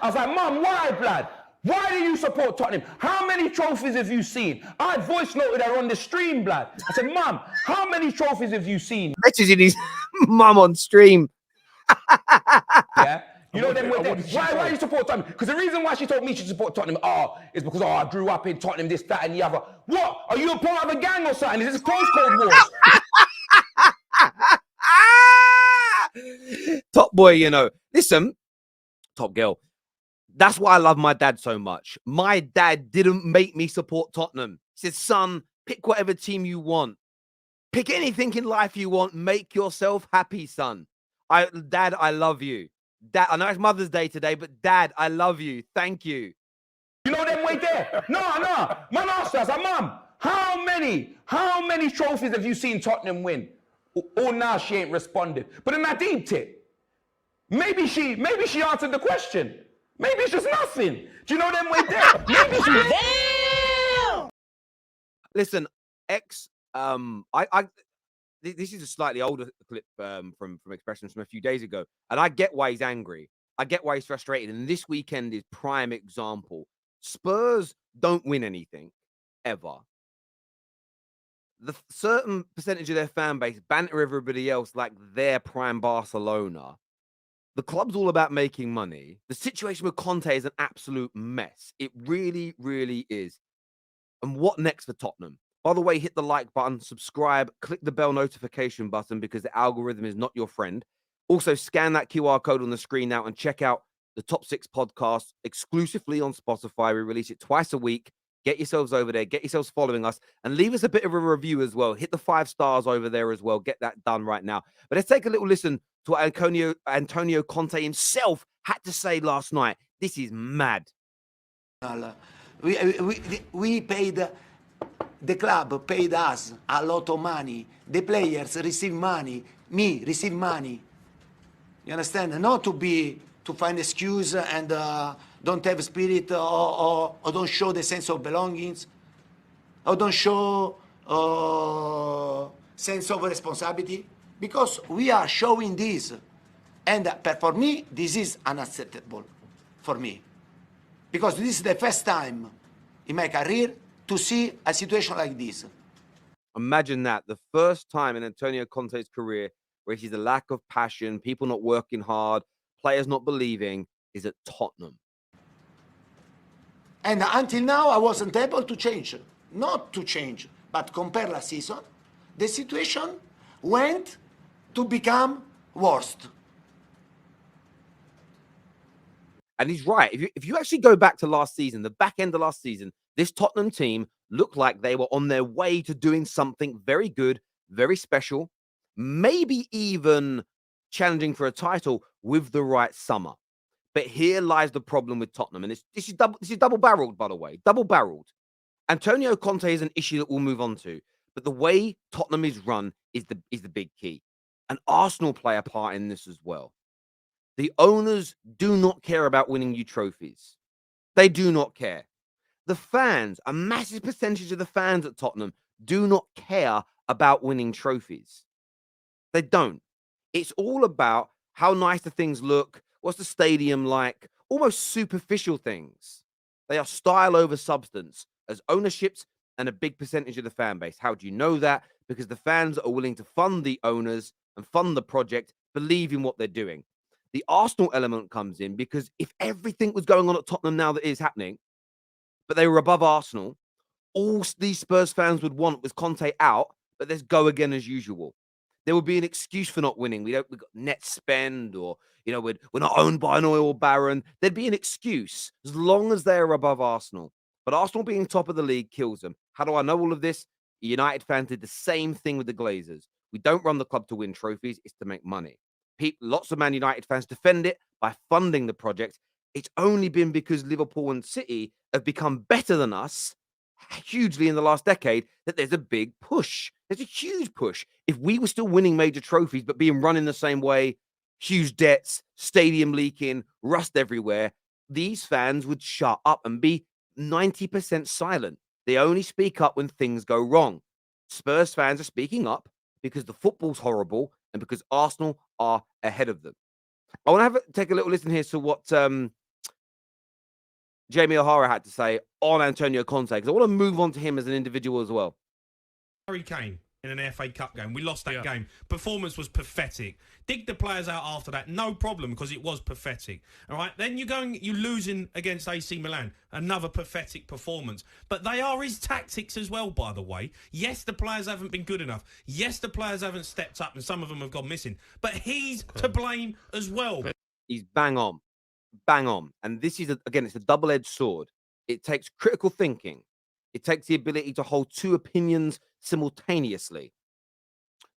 I was like, Mum, why, blood? Why do you support Tottenham? How many trophies have you seen? I voice noted her on the stream, blood. I said, Mum, how many trophies have you seen? Messaging his mum on stream. Yeah. You know them. Why you support Tottenham? Because the reason why she told me she support Tottenham, is because I grew up in Tottenham, this, that, and the other. What? Are you a part of a gang or something? Is this postcode wars? Top boy, you know. Listen, top girl. That's why I love my dad so much. My dad didn't make me support Tottenham. He said, son, pick whatever team you want. Pick anything in life you want. Make yourself happy, son. Dad, I love you. Dad, I know it's Mother's Day today, but Dad, I love you. Thank you. You know them way there? No. Man asked us, Mum, how many trophies have you seen Tottenham win? Oh, now she ain't responded. But then I deeped it. Maybe she answered the question. Maybe it's just nothing. Do you know them way there? Maybe she. Damn! Listen, this is a slightly older clip from Expressions from a few days ago, and I get why he's angry. I get why he's frustrated, and this weekend is prime example. Spurs don't win anything ever. The certain percentage of their fan base banter everybody else like they're prime Barcelona. The club's all about making money. The situation with Conte is an absolute mess. It really, really is. And what next for Tottenham? By the way, hit the like button, subscribe, click the bell notification button because the algorithm is not your friend. Also, scan that QR code on the screen now and check out the Top 6 podcast exclusively on Spotify. We release it twice a week. Get yourselves over there. Get yourselves following us and leave us a bit of a review as well. Hit the 5 stars over there as well. Get that done right now. But let's take a little listen to what Antonio Conte himself had to say last night. This is mad. We paid, the club paid us a lot of money. The players receive money. Me receive money. You understand? Not to find excuse and don't have spirit or don't show the sense of belongings or don't show sense of responsibility, because we are showing this, and for me this is unacceptable for me, because this is the first time in my career to see a situation like this. Imagine that, the first time in Antonio Conte's career where he sees a lack of passion, people not working hard, players not believing, is at Tottenham. And until now, I wasn't able to change. Not to change, but compare last season, the situation went to become worst. And he's right. If you actually go back to last season, the back end of last season, this Tottenham team looked like they were on their way to doing something very good, very special, maybe even challenging for a title with the right summer. But here lies the problem with Tottenham, and this is double-barreled, by the way, double-barreled. Antonio Conte is an issue that we'll move on to, but the way Tottenham is run is the big key. And Arsenal play a part in this as well. The owners do not care about winning you trophies. They do not care. The fans, a massive percentage of the fans at Tottenham, do not care about winning trophies. They don't. It's all about how nice the things look, what's the stadium like, almost superficial things. They are style over substance as ownerships and a big percentage of the fan base. How do you know that? Because the fans are willing to fund the owners and fund the project, believe in what they're doing. The Arsenal element comes in because if everything was going on at Tottenham now that is happening, but they were above Arsenal, all these Spurs fans would want was Conte out, but let's go again as usual. There would be an excuse for not winning. We've got net spend, or we're not owned by an oil baron. There'd be an excuse as long as they're above Arsenal. But Arsenal being top of the league kills them. How do I know all of this? United fans did the same thing with the Glazers. We don't run the club to win trophies, it's to make money. Lots of Man United fans defend it by funding the project. It's only been because Liverpool and City have become better than us hugely in the last decade that there's a big push. There's a huge push. If we were still winning major trophies but being run in the same way, huge debts, stadium leaking, rust everywhere, these fans would shut up and be 90% silent. They only speak up when things go wrong. Spurs fans are speaking up because the football's horrible and because Arsenal are ahead of them. I want to take a little listen here to what Jamie O'Hara had to say on Antonio Conte, because I want to move on to him as an individual as well. Harry Kane in an FA Cup game. We lost that game. Performance was pathetic. Dig the players out after that, no problem, because it was pathetic. All right, then you're losing against AC Milan, another pathetic performance. But they are his tactics as well, by the way. Yes, the players haven't been good enough. Yes, the players haven't stepped up, and some of them have gone missing. But he's to blame as well. He's bang on. Bang on. And this is, again, it's a double-edged sword. It takes critical thinking. It takes the ability to hold two opinions simultaneously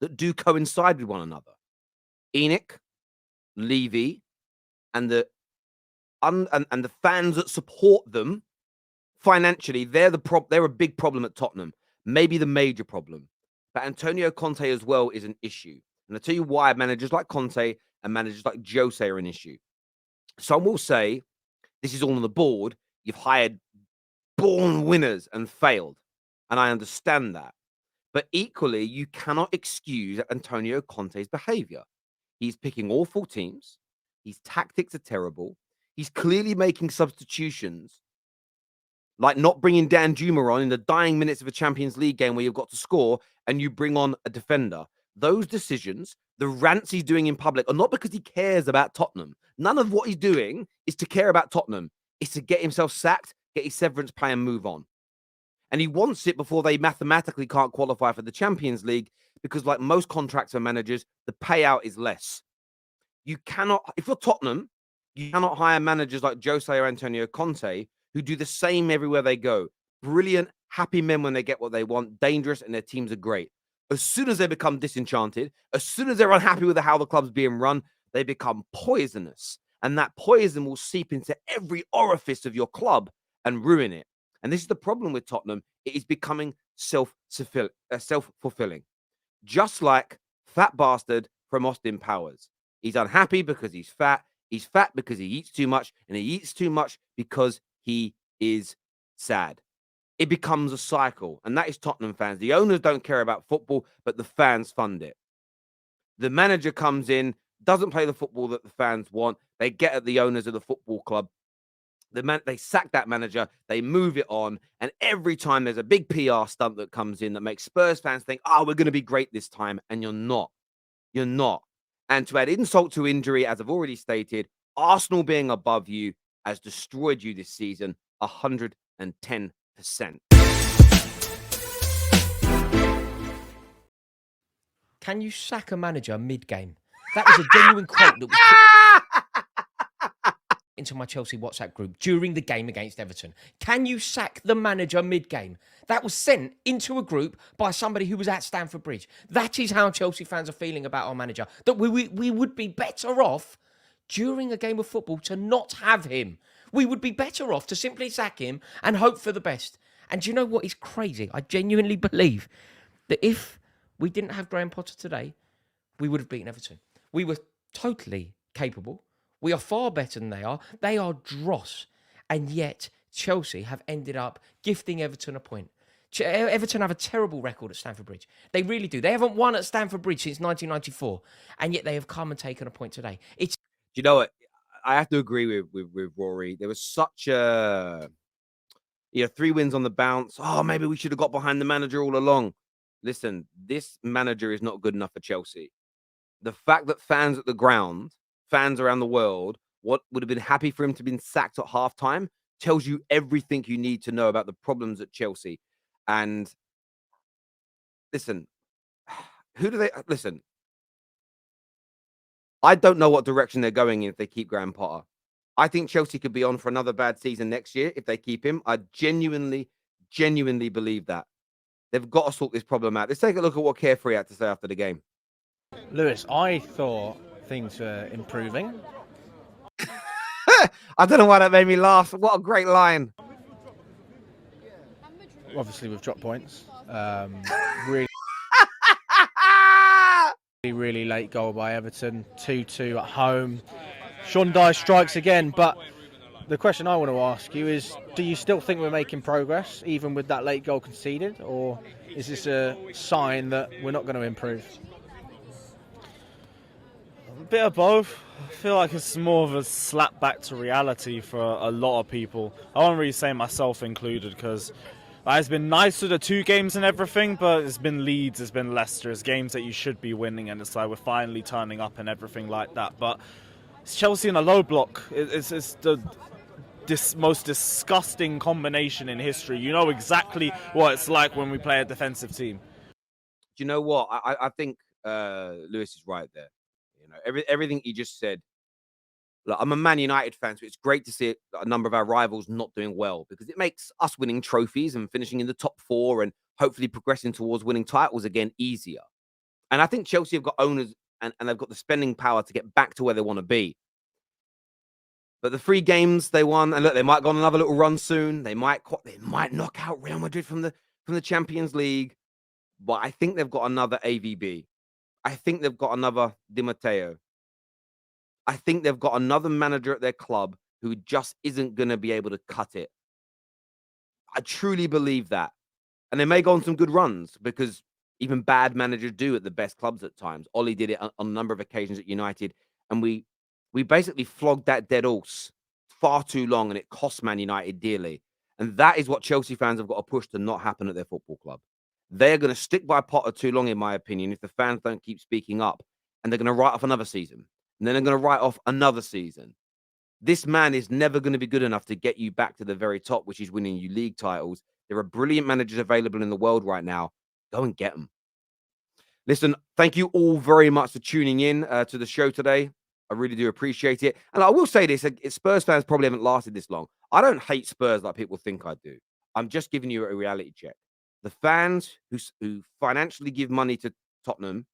that do coincide with one another. Enoch, Levy, and the fans that support them financially, they're a big problem at Tottenham, maybe the major problem. But Antonio Conte as well is an issue. And I'll tell you why managers like Conte and managers like Jose are an issue. Some will say, this is all on the board. You've hired born winners and failed. And I understand that. But equally, you cannot excuse Antonio Conte's behavior. He's picking awful teams. His tactics are terrible. He's clearly making substitutions, like not bringing Dan Juma on in the dying minutes of a Champions League game where you've got to score and you bring on a defender. Those decisions, the rants he's doing in public, are not because he cares about Tottenham. None of what he's doing is to care about Tottenham. It's to get himself sacked, get his severance pay and move on. And he wants it before they mathematically can't qualify for the Champions League because, like most contractor managers, the payout is less. You cannot, if you're Tottenham, you cannot hire managers like Jose or Antonio Conte who do the same everywhere they go. Brilliant, happy men when they get what they want, dangerous, and their teams are great. As soon as they become disenchanted, as soon as they're unhappy with how the club's being run, they become poisonous. And that poison will seep into every orifice of your club and ruin it. And this is the problem with Tottenham. It is becoming self-fulfilling. Just like Fat Bastard from Austin Powers. He's unhappy because he's fat. He's fat because he eats too much. And he eats too much because he is sad. It becomes a cycle. And that is Tottenham fans. The owners don't care about football, but the fans fund it. The manager comes in, doesn't play the football that the fans want. They get at the owners of the football club. They sack that manager, they move it on, and every time there's a big PR stunt that comes in that makes Spurs fans think, oh, we're going to be great this time, and you're not. You're not. And to add insult to injury, as I've already stated, Arsenal being above you has destroyed you this season 110%. Can you sack a manager mid-game? That was a genuine quote that was put into my Chelsea WhatsApp group during the game against Everton. Can you sack the manager mid-game? That was sent into a group by somebody who was at Stamford Bridge. That is how Chelsea fans are feeling about our manager. That we would be better off during a game of football to not have him. We would be better off to simply sack him and hope for the best. And do you know what is crazy? I genuinely believe that if we didn't have Graham Potter today, we would have beaten Everton. We were totally capable. We are far better than they are. They are dross. And yet, Chelsea have ended up gifting Everton a point. Everton have a terrible record at Stamford Bridge. They really do. They haven't won at Stamford Bridge since 1994. And yet they have come and taken a point today. Do you know what? I have to agree with Rory. There was such a... 3 wins on the bounce. Oh, maybe we should have got behind the manager all along. Listen, this manager is not good enough for Chelsea. The fact that fans at the ground, fans around the world, what would have been happy for him to have been sacked at halftime tells you everything you need to know about the problems at Chelsea. And listen, listen, I don't know what direction they're going in if they keep Graham Potter. I think Chelsea could be on for another bad season next year if they keep him. I genuinely believe that. They've got to sort this problem out. Let's take a look at what Carefree had to say after the game. Lewis, I thought things were improving. I don't know why that made me laugh. What a great line. Obviously, we've dropped points. Really late goal by Everton. 2-2 at home. Sean Dye strikes again, but the question I want to ask you is, do you still think we're making progress, even with that late goal conceded, or is this a sign that we're not going to improve? Bit of both. I feel like it's more of a slap back to reality for a lot of people. I won't really say myself included, because it's been nice to the 2 games and everything, but it's been Leeds, it's been Leicester, it's games that you should be winning, and it's like we're finally turning up and everything like that. But it's Chelsea in a low block. It's the most disgusting combination in history. You know exactly what it's like when we play a defensive team. Do you know what? I think Lewis is right there. You know, everything he just said. Look, I'm a Man United fan, so it's great to see a number of our rivals not doing well, because it makes us winning trophies and finishing in the top 4 and hopefully progressing towards winning titles again easier. And I think Chelsea have got owners and they've got the spending power to get back to where they want to be. But the 3 games they won, and look, they might go on another little run soon. They might knock out Real Madrid from the Champions League. But I think they've got another AVB. I think they've got another Di Matteo. I think they've got another manager at their club who just isn't going to be able to cut it. I truly believe that. And they may go on some good runs, because even bad managers do at the best clubs at times. Ollie did it on a number of occasions at United. And we basically flogged that dead horse far too long, and it cost Man United dearly. And that is what Chelsea fans have got to push to not happen at their football club. They're going to stick by Potter too long, in my opinion, if the fans don't keep speaking up. And they're going to write off another season. And then they're going to write off another season. This man is never going to be good enough to get you back to the very top, which is winning you league titles. There are brilliant managers available in the world right now. Go and get them. Listen, thank you all very much for tuning in to the show today. I really do appreciate it. And I will say this, Spurs fans probably haven't lasted this long. I don't hate Spurs like people think I do. I'm just giving you a reality check. The fans who financially give money to Tottenham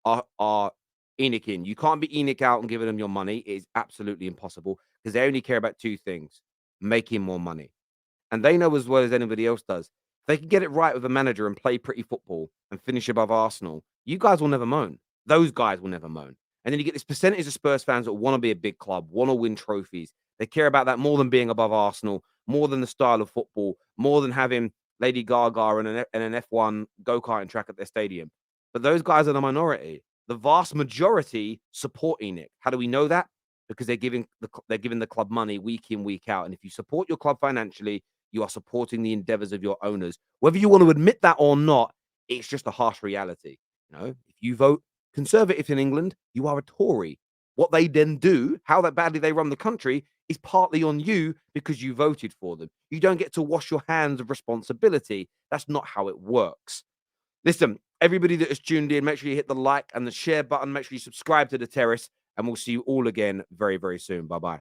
are Enoch in. You can't be Enoch out and giving them your money. It is absolutely impossible, because they only care about 2 things: making more money. And they know as well as anybody else does, if they can get it right with a manager and play pretty football and finish above Arsenal, you guys will never moan. Those guys will never moan. And then you get this percentage of Spurs fans that want to be a big club, want to win trophies. They care about that more than being above Arsenal, more than the style of football, more than having Lady Gaga and an F1 go-karting track at their stadium. But those guys are the minority. The vast majority support Enoch. How do we know that? Because they're giving the club money week in, week out. And if you support your club financially, you are supporting the endeavors of your owners. Whether you want to admit that or not, it's just a harsh reality. You know, if you vote Conservative in England, you are a Tory. What they then do, how that badly they run the country, is partly on you, because you voted for them. You don't get to wash your hands of responsibility. That's not how it works. Listen, everybody that has tuned in, make sure you hit the like and the share button. Make sure you subscribe to The Terrace, and we'll see you all again very, very soon. Bye-bye.